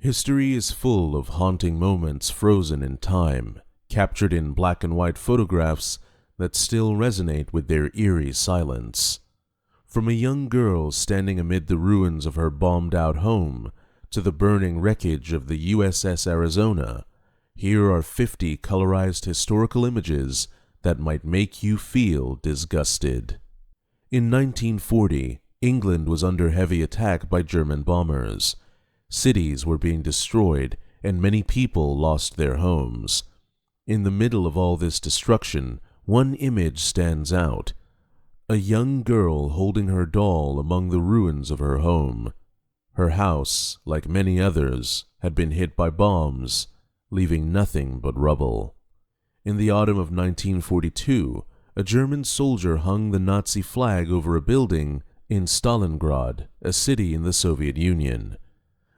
History is full of haunting moments frozen in time, captured in black and white photographs that still resonate with their eerie silence. From a young girl standing amid the ruins of her bombed-out home to the burning wreckage of the USS Arizona, here are 50 colorized historical images that might make you feel disgusted. In 1940, England was under heavy attack by German bombers. Cities were being destroyed, and many people lost their homes. In the middle of all this destruction, one image stands out. A young girl holding her doll among the ruins of her home. Her house, like many others, had been hit by bombs, leaving nothing but rubble. In the autumn of 1942, a German soldier hung the Nazi flag over a building in Stalingrad, a city in the Soviet Union.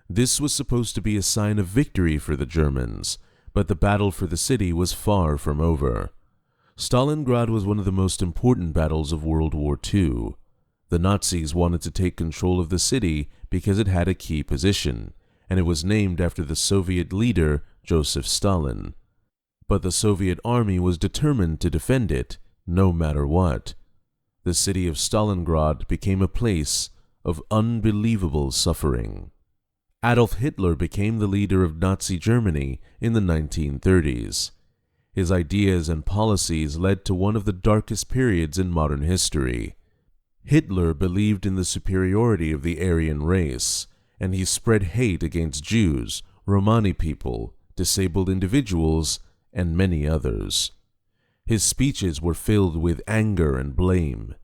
This was supposed to be a sign of victory for the Germans, but the battle for the city was far from over. Stalingrad was one of the most important battles of World War II. The Nazis wanted to take control of the city because it had a key position, and it was named after the Soviet leader Joseph Stalin. But the Soviet army was determined to defend it, no matter what. The city of Stalingrad became a place of unbelievable suffering. Adolf Hitler became the leader of Nazi Germany in the 1930s. His ideas and policies led to one of the darkest periods in modern history. Hitler believed in the superiority of the Aryan race, and he spread hate against Jews, Romani people, disabled individuals, and many others. His speeches were filled with anger and blame.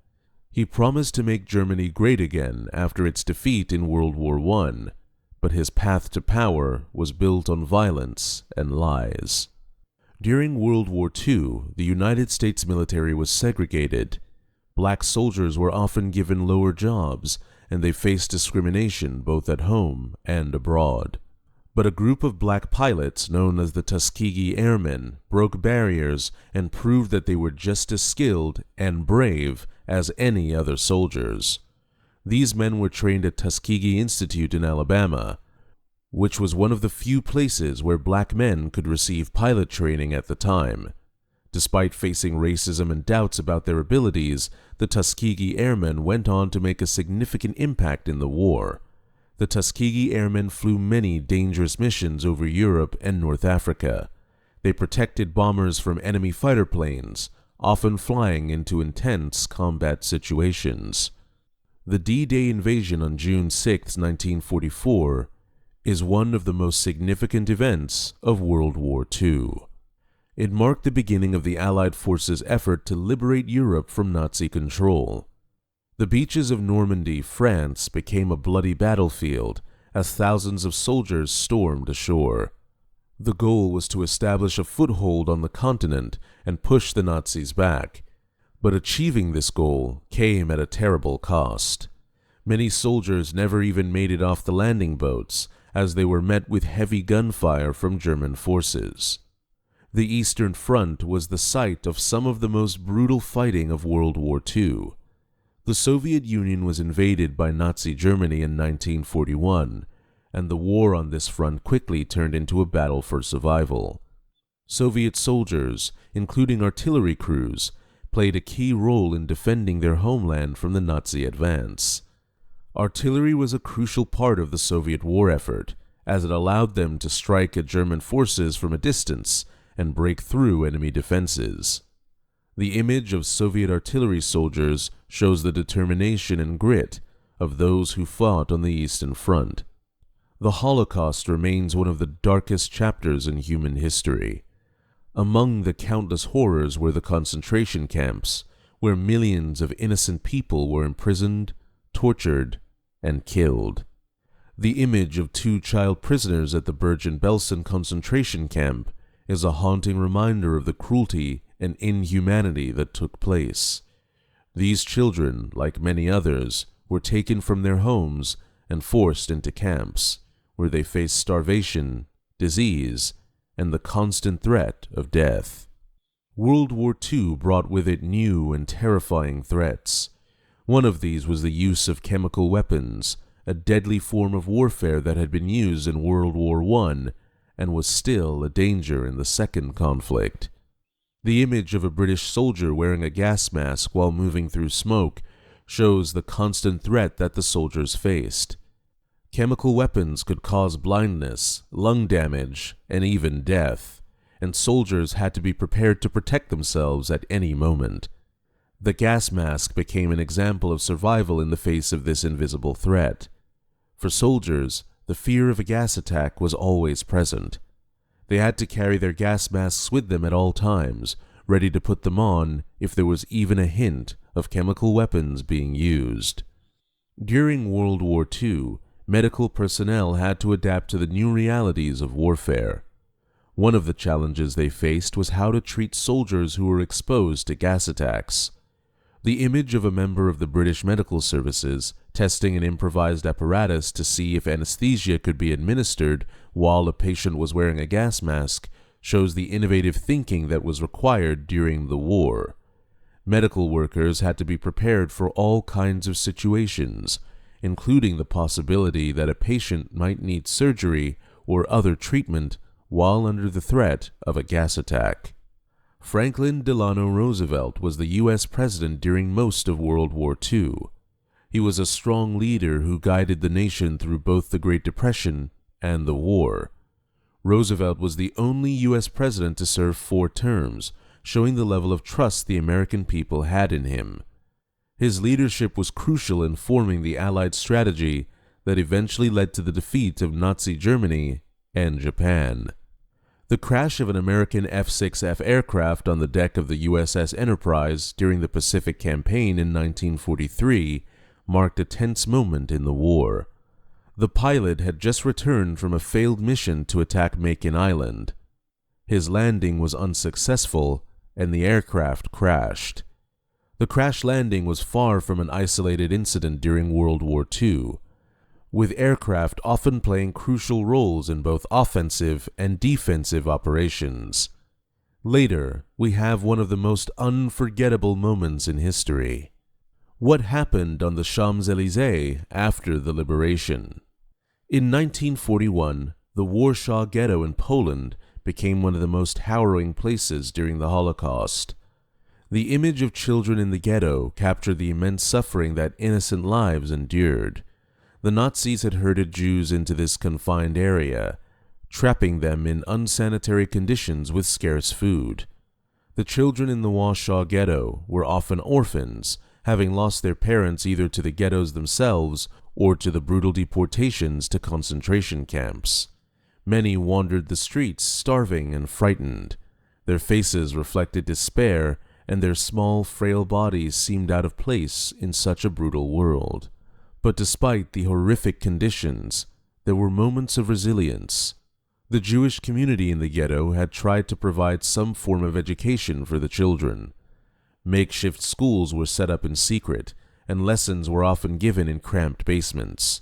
He promised to make Germany great again after its defeat in World War I, but his path to power was built on violence and lies. During World War II, the United States military was segregated. Black soldiers were often given lower jobs, and they faced discrimination both at home and abroad. But a group of black pilots known as the Tuskegee Airmen broke barriers and proved that they were just as skilled and brave as any other soldiers. These men were trained at Tuskegee Institute in Alabama, which was one of the few places where black men could receive pilot training at the time. Despite facing racism and doubts about their abilities, the Tuskegee Airmen went on to make a significant impact in the war. The Tuskegee Airmen flew many dangerous missions over Europe and North Africa. They protected bombers from enemy fighter planes, often flying into intense combat situations. The D-Day invasion on June 6, 1944, is one of the most significant events of World War II. It marked the beginning of the Allied forces' effort to liberate Europe from Nazi control. The beaches of Normandy, France, became a bloody battlefield as thousands of soldiers stormed ashore. The goal was to establish a foothold on the continent and push the Nazis back. But achieving this goal came at a terrible cost. Many soldiers never even made it off the landing boats, as they were met with heavy gunfire from German forces. The Eastern Front was the site of some of the most brutal fighting of World War II. The Soviet Union was invaded by Nazi Germany in 1941, and the war on this front quickly turned into a battle for survival. Soviet soldiers, including artillery crews, played a key role in defending their homeland from the Nazi advance. Artillery was a crucial part of the Soviet war effort, as it allowed them to strike at German forces from a distance and break through enemy defenses. The image of Soviet artillery soldiers shows the determination and grit of those who fought on the Eastern Front. The Holocaust remains one of the darkest chapters in human history. Among the countless horrors were the concentration camps, where millions of innocent people were imprisoned, tortured, and killed. The image of 2 child prisoners at the Bergen-Belsen concentration camp is a haunting reminder of the cruelty and inhumanity that took place. These children, like many others, were taken from their homes and forced into camps, where they faced starvation, disease, and the constant threat of death. World War II brought with it new and terrifying threats. One of these was the use of chemical weapons, a deadly form of warfare that had been used in World War I and was still a danger in the second conflict. The image of a British soldier wearing a gas mask while moving through smoke shows the constant threat that the soldiers faced. Chemical weapons could cause blindness, lung damage, and even death, and soldiers had to be prepared to protect themselves at any moment. The gas mask became an example of survival in the face of this invisible threat. For soldiers, the fear of a gas attack was always present. They had to carry their gas masks with them at all times, ready to put them on if there was even a hint of chemical weapons being used. During World War II, medical personnel had to adapt to the new realities of warfare. One of the challenges they faced was how to treat soldiers who were exposed to gas attacks. The image of a member of the British Medical Services testing an improvised apparatus to see if anesthesia could be administered while a patient was wearing a gas mask shows the innovative thinking that was required during the war. Medical workers had to be prepared for all kinds of situations, including the possibility that a patient might need surgery or other treatment while under the threat of a gas attack. Franklin Delano Roosevelt was the U.S. president during most of World War II. He was a strong leader who guided the nation through both the Great Depression and the war. Roosevelt was the only U.S. president to serve 4 terms, showing the level of trust the American people had in him. His leadership was crucial in forming the Allied strategy that eventually led to the defeat of Nazi Germany and Japan. The crash of an American F-6F aircraft on the deck of the USS Enterprise during the Pacific Campaign in 1943 marked a tense moment in the war. The pilot had just returned from a failed mission to attack Makin Island. His landing was unsuccessful, and the aircraft crashed. The crash landing was far from an isolated incident during World War II, with aircraft often playing crucial roles in both offensive and defensive operations. Later, we have one of the most unforgettable moments in history. What happened on the Champs-Élysées after the liberation? In 1941, the Warsaw Ghetto in Poland became one of the most harrowing places during the Holocaust. The image of children in the ghetto captured the immense suffering that innocent lives endured. The Nazis had herded Jews into this confined area, trapping them in unsanitary conditions with scarce food. The children in the Warsaw Ghetto were often orphans, having lost their parents either to the ghettos themselves or to the brutal deportations to concentration camps. Many wandered the streets, starving and frightened. Their faces reflected despair, and their small, frail bodies seemed out of place in such a brutal world. But despite the horrific conditions, there were moments of resilience. The Jewish community in the ghetto had tried to provide some form of education for the children. Makeshift schools were set up in secret, and lessons were often given in cramped basements.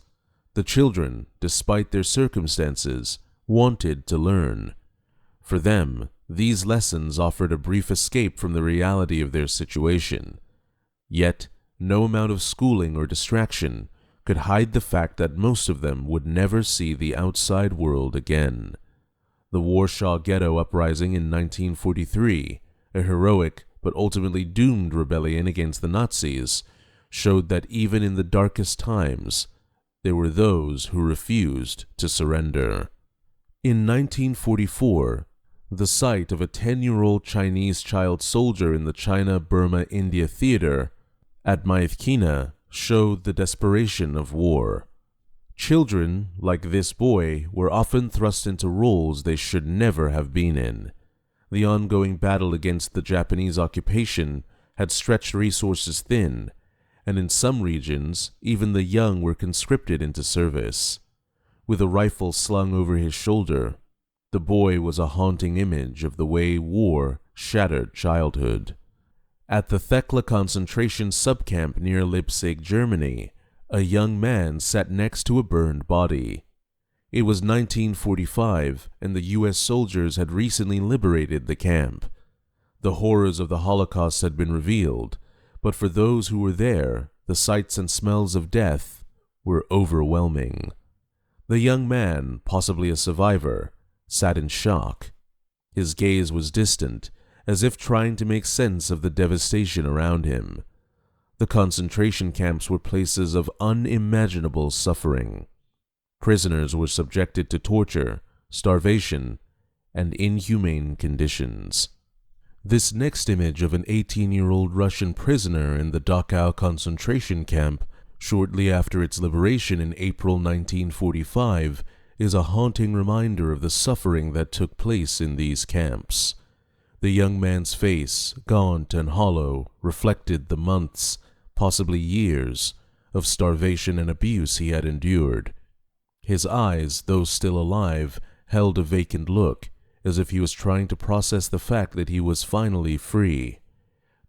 The children, despite their circumstances, wanted to learn. For them, these lessons offered a brief escape from the reality of their situation. Yet, no amount of schooling or distraction could hide the fact that most of them would never see the outside world again. The Warsaw Ghetto Uprising in 1943, a heroic but ultimately doomed rebellion against the Nazis, showed that even in the darkest times, there were those who refused to surrender. In 1944, the sight of a 10-year-old Chinese child soldier in the China-Burma-India theater at Myitkyina showed the desperation of war. Children, like this boy, were often thrust into roles they should never have been in. The ongoing battle against the Japanese occupation had stretched resources thin, and in some regions, even the young were conscripted into service. With a rifle slung over his shoulder, the boy was a haunting image of the way war shattered childhood. At the Thekla concentration subcamp near Leipzig, Germany, a young man sat next to a burned body. It was 1945, and the U.S. soldiers had recently liberated the camp. The horrors of the Holocaust had been revealed, but for those who were there, the sights and smells of death were overwhelming. The young man, possibly a survivor, sat in shock. His gaze was distant, as if trying to make sense of the devastation around him. The concentration camps were places of unimaginable suffering. Prisoners were subjected to torture, starvation, and inhumane conditions. This next image of an 18-year-old Russian prisoner in the Dachau concentration camp shortly after its liberation in April 1945 is a haunting reminder of the suffering that took place in these camps. The young man's face, gaunt and hollow, reflected the months, possibly years, of starvation and abuse he had endured. His eyes, though still alive, held a vacant look, as if he was trying to process the fact that he was finally free.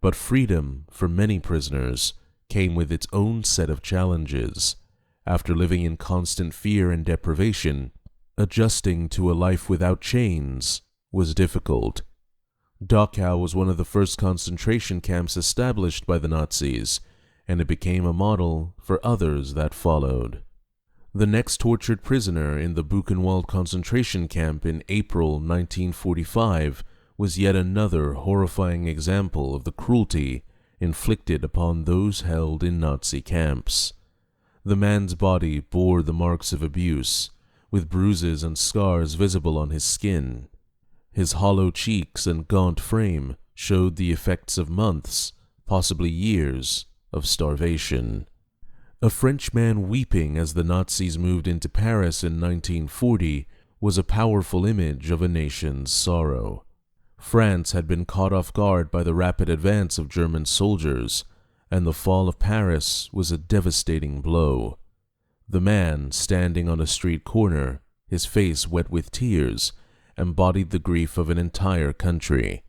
But freedom, for many prisoners, came with its own set of challenges. After living in constant fear and deprivation, adjusting to a life without chains was difficult. Dachau was one of the first concentration camps established by the Nazis, and it became a model for others that followed. The next tortured prisoner in the Buchenwald concentration camp in April 1945 was yet another horrifying example of the cruelty inflicted upon those held in Nazi camps. The man's body bore the marks of abuse, with bruises and scars visible on his skin. His hollow cheeks and gaunt frame showed the effects of months, possibly years, of starvation. A French man weeping as the Nazis moved into Paris in 1940 was a powerful image of a nation's sorrow. France had been caught off guard by the rapid advance of German soldiers, and the fall of Paris was a devastating blow. The man, standing on a street corner, his face wet with tears, embodied the grief of an entire country.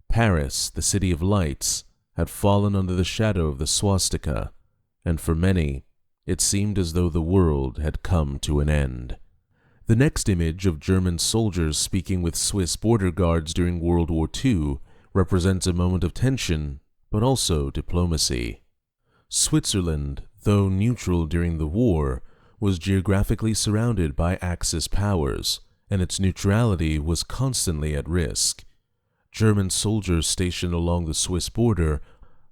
Paris, the city of lights, had fallen under the shadow of the swastika, and for many, it seemed as though the world had come to an end. The next image of German soldiers speaking with Swiss border guards during World War II represents a moment of tension, but also diplomacy. Switzerland, though neutral during the war, was geographically surrounded by Axis powers, and its neutrality was constantly at risk. German soldiers stationed along the Swiss border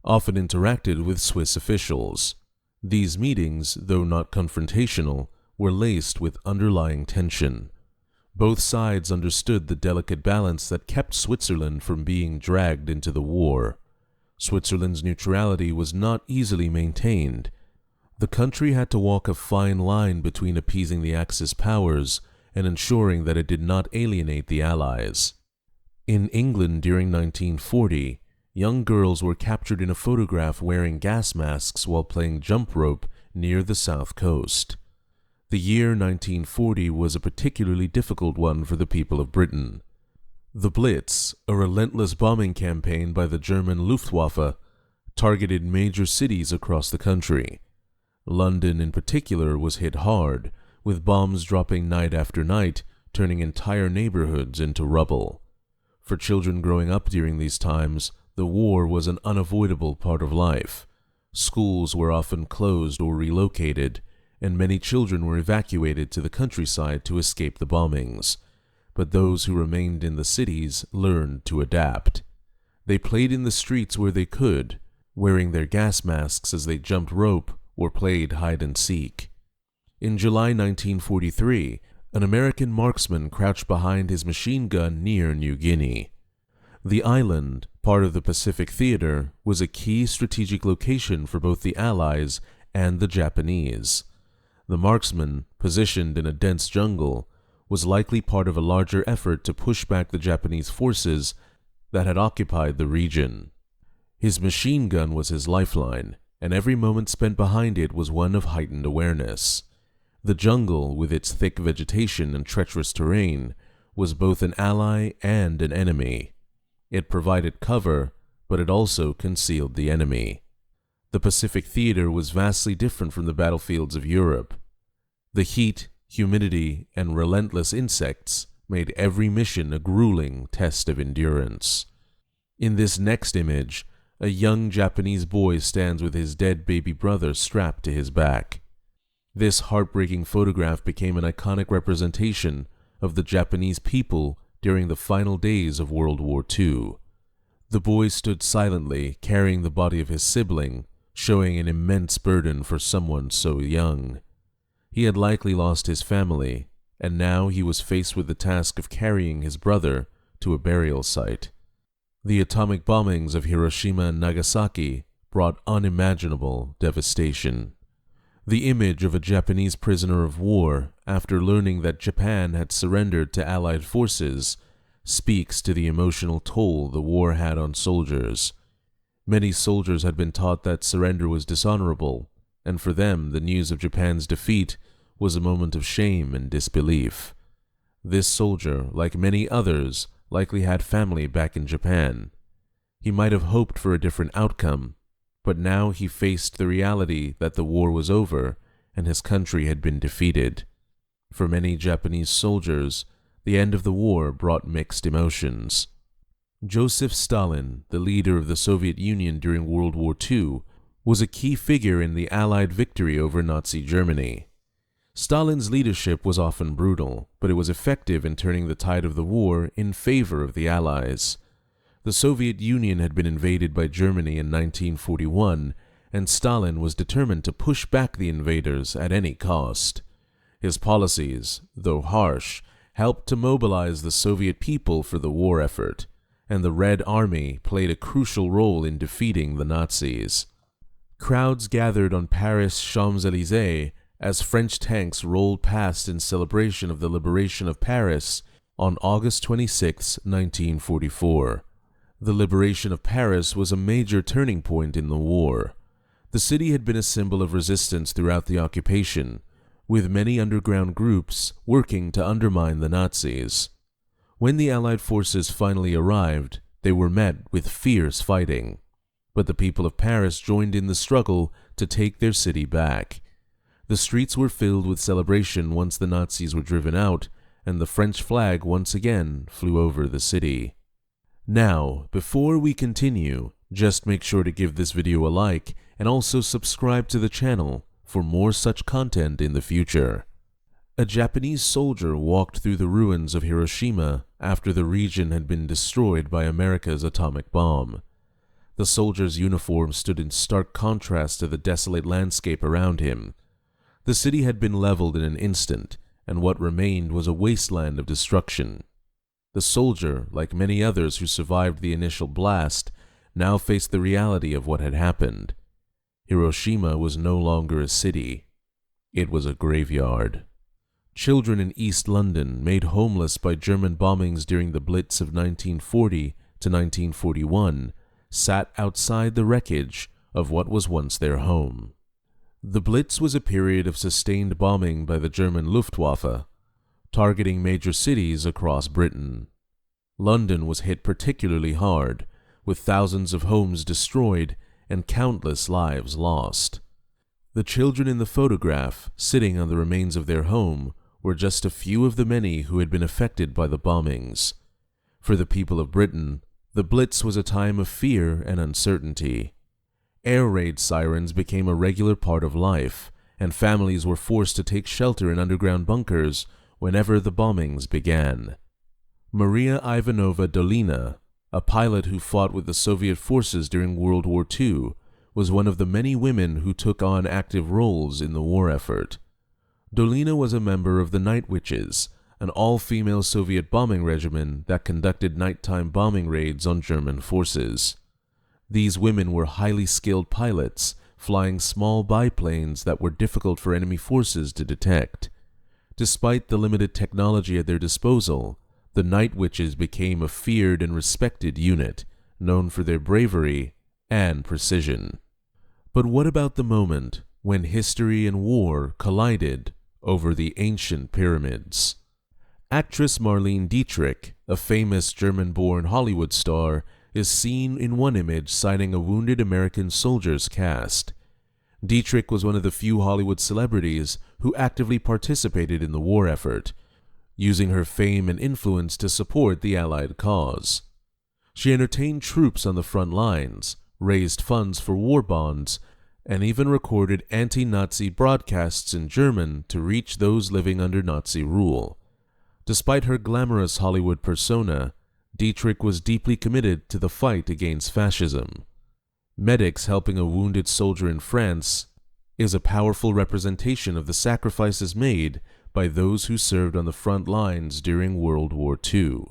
often interacted with Swiss officials. These meetings, though not confrontational, were laced with underlying tension. Both sides understood the delicate balance that kept Switzerland from being dragged into the war. Switzerland's neutrality was not easily maintained. The country had to walk a fine line between appeasing the Axis powers and ensuring that it did not alienate the Allies. In England during 1940, young girls were captured in a photograph wearing gas masks while playing jump rope near the south coast. The year 1940 was a particularly difficult one for the people of Britain. The Blitz, a relentless bombing campaign by the German Luftwaffe, targeted major cities across the country. London in particular was hit hard, with bombs dropping night after night, turning entire neighborhoods into rubble. For children growing up during these times, the war was an unavoidable part of life. Schools were often closed or relocated, and many children were evacuated to the countryside to escape the bombings. But those who remained in the cities learned to adapt. They played in the streets where they could, wearing their gas masks as they jumped rope or played hide-and-seek. In July 1943, an American marksman crouched behind his machine gun near New Guinea. The island, part of the Pacific Theater, was a key strategic location for both the Allies and the Japanese. The marksman, positioned in a dense jungle, was likely part of a larger effort to push back the Japanese forces that had occupied the region. His machine gun was his lifeline, and every moment spent behind it was one of heightened awareness. The jungle, with its thick vegetation and treacherous terrain, was both an ally and an enemy. It provided cover, but it also concealed the enemy. The Pacific Theater was vastly different from the battlefields of Europe. The heat, humidity, and relentless insects made every mission a grueling test of endurance. In this next image, a young Japanese boy stands with his dead baby brother strapped to his back. This heartbreaking photograph became an iconic representation of the Japanese people during the final days of World War II. The boy stood silently, carrying the body of his sibling, showing an immense burden for someone so young. He had likely lost his family, and now he was faced with the task of carrying his brother to a burial site. The atomic bombings of Hiroshima and Nagasaki brought unimaginable devastation. The image of a Japanese prisoner of war, after learning that Japan had surrendered to Allied forces, speaks to the emotional toll the war had on soldiers. Many soldiers had been taught that surrender was dishonorable, and for them the news of Japan's defeat was a moment of shame and disbelief. This soldier, like many others, likely had family back in Japan. He might have hoped for a different outcome, but now he faced the reality that the war was over and his country had been defeated. For many Japanese soldiers, the end of the war brought mixed emotions. Joseph Stalin, the leader of the Soviet Union during World War II, was a key figure in the Allied victory over Nazi Germany. Stalin's leadership was often brutal, but it was effective in turning the tide of the war in favor of the Allies. The Soviet Union had been invaded by Germany in 1941, and Stalin was determined to push back the invaders at any cost. His policies, though harsh, helped to mobilize the Soviet people for the war effort, and the Red Army played a crucial role in defeating the Nazis. Crowds gathered on Paris' Champs-Élysées as French tanks rolled past in celebration of the liberation of Paris on August 26, 1944. The liberation of Paris was a major turning point in the war. The city had been a symbol of resistance throughout the occupation, with many underground groups working to undermine the Nazis. When the Allied forces finally arrived, they were met with fierce fighting, but the people of Paris joined in the struggle to take their city back. The streets were filled with celebration once the Nazis were driven out, and the French flag once again flew over the city. Now, before we continue, just make sure to give this video a like and also subscribe to the channel for more such content in the future. A Japanese soldier walked through the ruins of Hiroshima after the region had been destroyed by America's atomic bomb. The soldier's uniform stood in stark contrast to the desolate landscape around him. The city had been leveled in an instant, and what remained was a wasteland of destruction. The soldier, like many others who survived the initial blast, now faced the reality of what had happened. Hiroshima was no longer a city. It was a graveyard. Children in East London, made homeless by German bombings during the Blitz of 1940 to 1941, sat outside the wreckage of what was once their home. The Blitz was a period of sustained bombing by the German Luftwaffe, targeting major cities across Britain. London was hit particularly hard, with thousands of homes destroyed and countless lives lost. The children in the photograph, sitting on the remains of their home, were just a few of the many who had been affected by the bombings. For the people of Britain, the Blitz was a time of fear and uncertainty. Air raid sirens became a regular part of life, and families were forced to take shelter in underground bunkers whenever the bombings began. Maria Ivanova Dolina, a pilot who fought with the Soviet forces during World War II, was one of the many women who took on active roles in the war effort. Dolina was a member of the Night Witches, an all-female Soviet bombing regimen that conducted nighttime bombing raids on German forces. These women were highly skilled pilots, flying small biplanes that were difficult for enemy forces to detect. Despite the limited technology at their disposal, the Night Witches became a feared and respected unit, known for their bravery and precision. But what about the moment when history and war collided over the ancient pyramids? Actress Marlene Dietrich, a famous German-born Hollywood star, is seen in one image signing a wounded American soldier's cast. Dietrich was one of the few Hollywood celebrities who actively participated in the war effort, using her fame and influence to support the Allied cause. She entertained troops on the front lines, raised funds for war bonds, and even recorded anti-Nazi broadcasts in German to reach those living under Nazi rule. Despite her glamorous Hollywood persona, Dietrich was deeply committed to the fight against fascism. Medics helping a wounded soldier in France is a powerful representation of the sacrifices made by those who served on the front lines during World War II.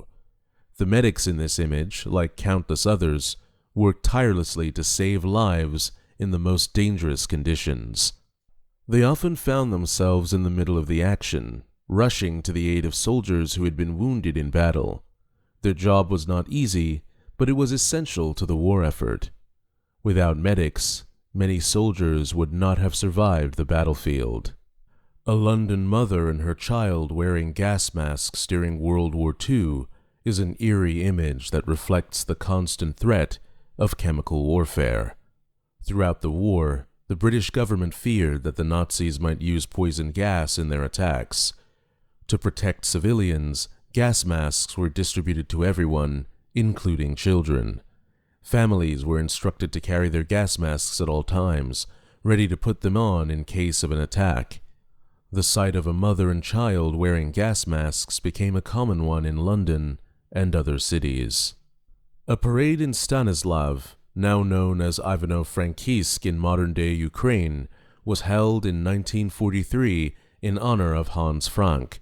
The medics in this image, like countless others, worked tirelessly to save lives in the most dangerous conditions. They often found themselves in the middle of the action, rushing to the aid of soldiers who had been wounded in battle. Their job was not easy, but it was essential to the war effort. Without medics, many soldiers would not have survived the battlefield. A London mother and her child wearing gas masks during World War II is an eerie image that reflects the constant threat of chemical warfare. Throughout the war, the British government feared that the Nazis might use poison gas in their attacks. To protect civilians, gas masks were distributed to everyone, including children. Families were instructed to carry their gas masks at all times, ready to put them on in case of an attack. The sight of a mother and child wearing gas masks became a common one in London and other cities. A parade in Stanislav, now known as Ivano-Frankivsk in modern-day Ukraine, was held in 1943 in honor of Hans Frank,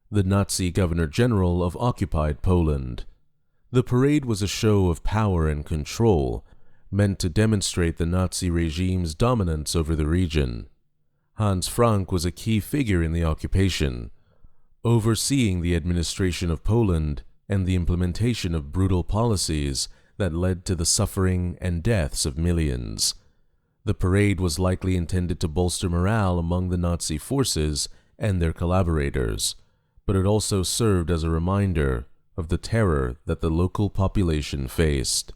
the Nazi governor-general of occupied Poland. The parade was a show of power and control, meant to demonstrate the Nazi regime's dominance over the region. Hans Frank was a key figure in the occupation, overseeing the administration of Poland and the implementation of brutal policies that led to the suffering and deaths of millions. The parade was likely intended to bolster morale among the Nazi forces and their collaborators, but it also served as a reminder of the terror that the local population faced.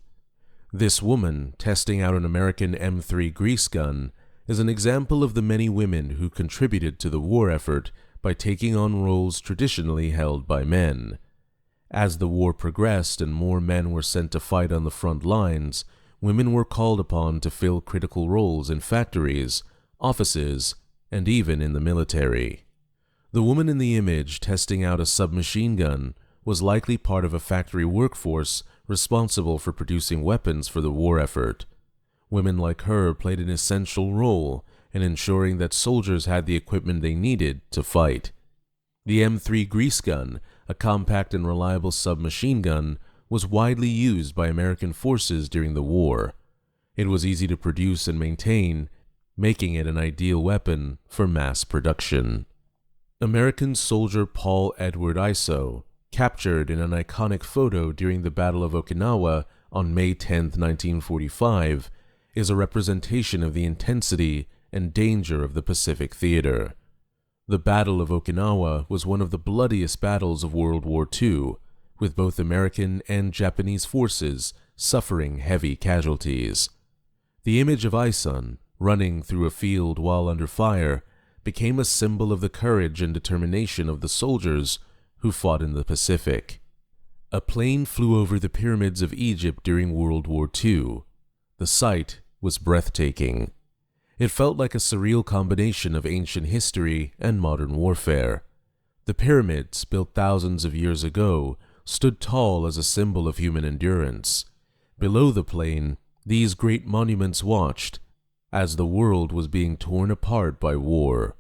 This woman, testing out an American M3 grease gun, is an example of the many women who contributed to the war effort by taking on roles traditionally held by men. As the war progressed and more men were sent to fight on the front lines, women were called upon to fill critical roles in factories, offices, and even in the military. The woman in the image testing out a submachine gun was likely part of a factory workforce responsible for producing weapons for the war effort. Women like her played an essential role in ensuring that soldiers had the equipment they needed to fight. The M3 grease gun, a compact and reliable submachine gun, was widely used by American forces during the war. It was easy to produce and maintain, making it an ideal weapon for mass production. American soldier Paul Edward Iso, captured in an iconic photo during the Battle of Okinawa on May 10, 1945, is a representation of the intensity and danger of the Pacific Theater. The Battle of Okinawa was one of the bloodiest battles of World War II, with both American and Japanese forces suffering heavy casualties. The image of Isun, running through a field while under fire, became a symbol of the courage and determination of the soldiers who fought in the Pacific. A plane flew over the pyramids of Egypt during World War II. The sight was breathtaking. It felt like a surreal combination of ancient history and modern warfare. The pyramids, built thousands of years ago, stood tall as a symbol of human endurance. Below the plane, these great monuments watched as the world was being torn apart by war.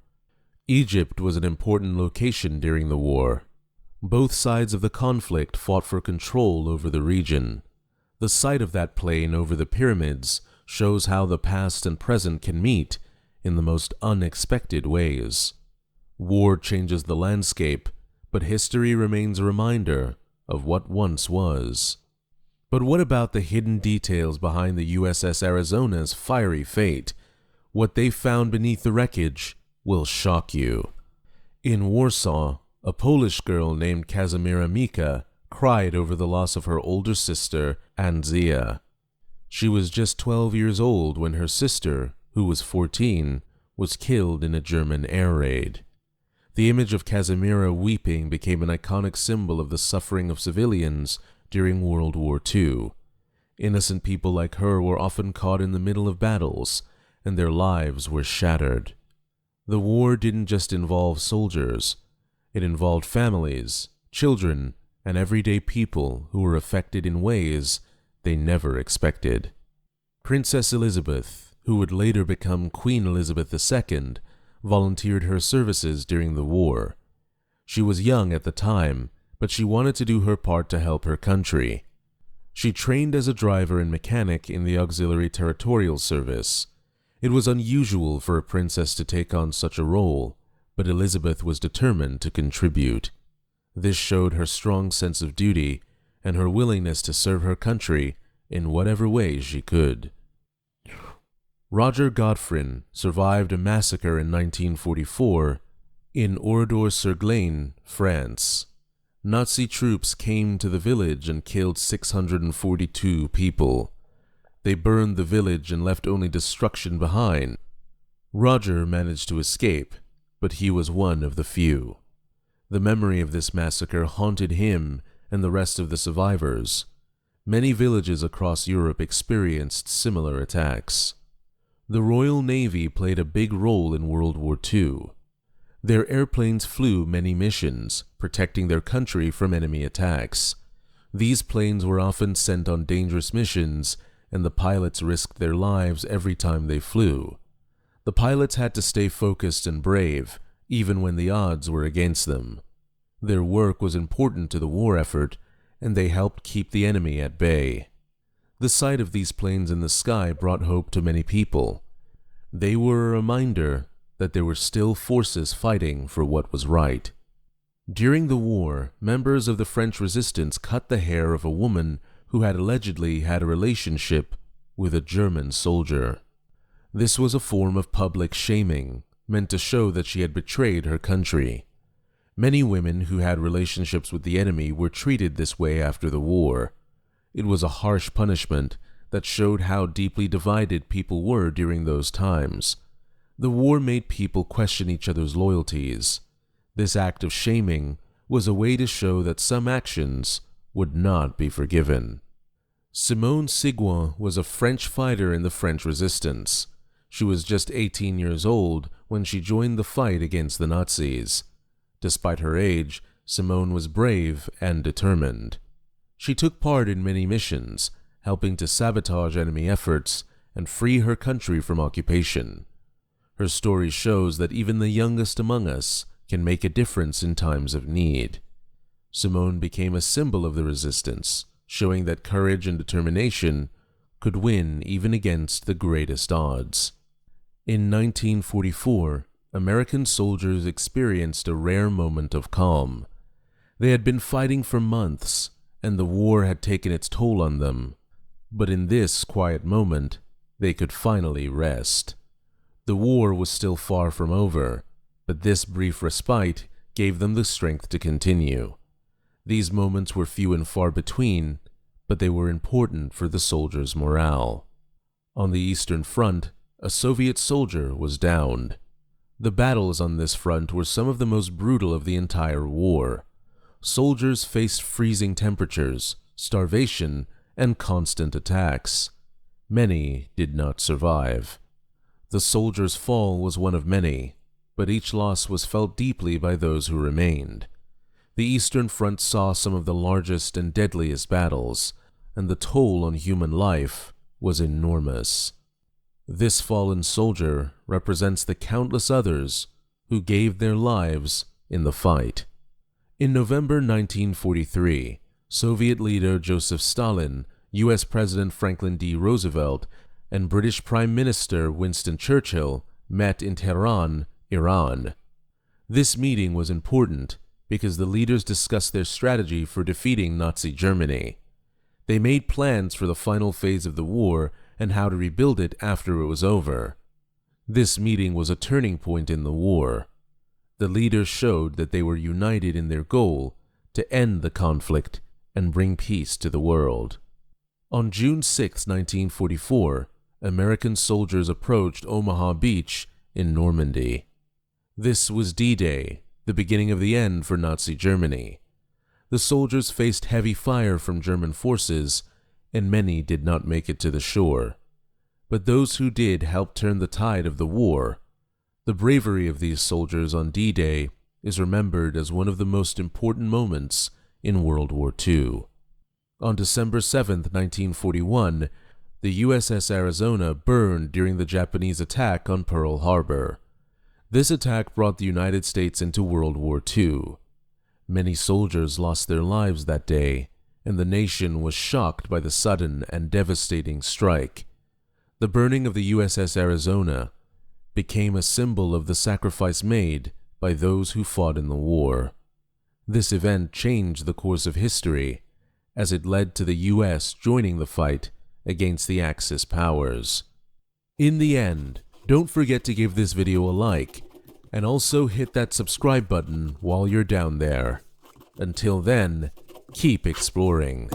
Egypt was an important location during the war. Both sides of the conflict fought for control over the region. The sight of that plane over the pyramids shows how the past and present can meet in the most unexpected ways. War changes the landscape, but history remains a reminder of what once was. But what about the hidden details behind the USS Arizona's fiery fate? What they found beneath the wreckage will shock you. In Warsaw, a Polish girl named Kazimiera Mika cried over the loss of her older sister, Anzia. She was just 12 years old when her sister, who was 14, was killed in a German air raid. The image of Kazimiera weeping became an iconic symbol of the suffering of civilians during World War II. Innocent people like her were often caught in the middle of battles, and their lives were shattered. The war didn't just involve soldiers. It involved families, children, and everyday people who were affected in ways they never expected. Princess Elizabeth, who would later become Queen Elizabeth II, volunteered her services during the war. She was young at the time, but she wanted to do her part to help her country. She trained as a driver and mechanic in the Auxiliary Territorial Service. It was unusual for a princess to take on such a role, but Elizabeth was determined to contribute. This showed her strong sense of duty and her willingness to serve her country in whatever way she could. Roger Godfrey survived a massacre in 1944 in Oradour-sur-Glane, France. Nazi troops came to the village and killed 642 people. They burned the village and left only destruction behind. Roger managed to escape, but he was one of the few. The memory of this massacre haunted him and the rest of the survivors. Many villages across Europe experienced similar attacks. The Royal Navy played a big role in World War II. Their airplanes flew many missions, protecting their country from enemy attacks. These planes were often sent on dangerous missions, and the pilots risked their lives every time they flew. The pilots had to stay focused and brave, even when the odds were against them. Their work was important to the war effort, and they helped keep the enemy at bay. The sight of these planes in the sky brought hope to many people. They were a reminder that there were still forces fighting for what was right. During the war, members of the French resistance cut the hair of a woman who had allegedly had a relationship with a German soldier. This was a form of public shaming, meant to show that she had betrayed her country. Many women who had relationships with the enemy were treated this way after the war. It was a harsh punishment that showed how deeply divided people were during those times. The war made people question each other's loyalties. This act of shaming was a way to show that some actions would not be forgiven. Simone Sigouin was a French fighter in the French resistance. She was just 18 years old when she joined the fight against the Nazis. Despite her age, Simone was brave and determined. She took part in many missions, helping to sabotage enemy efforts and free her country from occupation. Her story shows that even the youngest among us can make a difference in times of need. Simone became a symbol of the resistance, showing that courage and determination could win even against the greatest odds. In 1944, American soldiers experienced a rare moment of calm. They had been fighting for months, and the war had taken its toll on them. But in this quiet moment, they could finally rest. The war was still far from over, but this brief respite gave them the strength to continue. These moments were few and far between, but they were important for the soldiers' morale. On the Eastern Front, a Soviet soldier was downed. The battles on this front were some of the most brutal of the entire war. Soldiers faced freezing temperatures, starvation, and constant attacks. Many did not survive. The soldier's fall was one of many, but each loss was felt deeply by those who remained. The Eastern Front saw some of the largest and deadliest battles, and the toll on human life was enormous. This fallen soldier represents the countless others who gave their lives in the fight. In November 1943, Soviet leader Joseph Stalin, U.S. President Franklin D. Roosevelt, and British Prime Minister Winston Churchill met in Tehran, Iran. This meeting was important because the leaders discussed their strategy for defeating Nazi Germany. They made plans for the final phase of the war and how to rebuild it after it was over. This meeting was a turning point in the war. The leaders showed that they were united in their goal to end the conflict and bring peace to the world. On June 6, 1944, American soldiers approached Omaha Beach in Normandy. This was D-Day, the beginning of the end for Nazi Germany. The soldiers faced heavy fire from German forces, and many did not make it to the shore. but those who did helped turn the tide of the war. The bravery of these soldiers on D-Day is remembered as one of the most important moments in World War II. On December 7, 1941, the USS Arizona burned during the Japanese attack on Pearl Harbor. This attack brought the United States into World War II. Many soldiers lost their lives that day, and the nation was shocked by the sudden and devastating strike. The burning of the USS Arizona became a symbol of the sacrifice made by those who fought in the war. This event changed the course of history, as it led to the US joining the fight against the Axis powers. In the end, don't forget to give this video a like, and also hit that subscribe button while you're down there. Until then, keep exploring.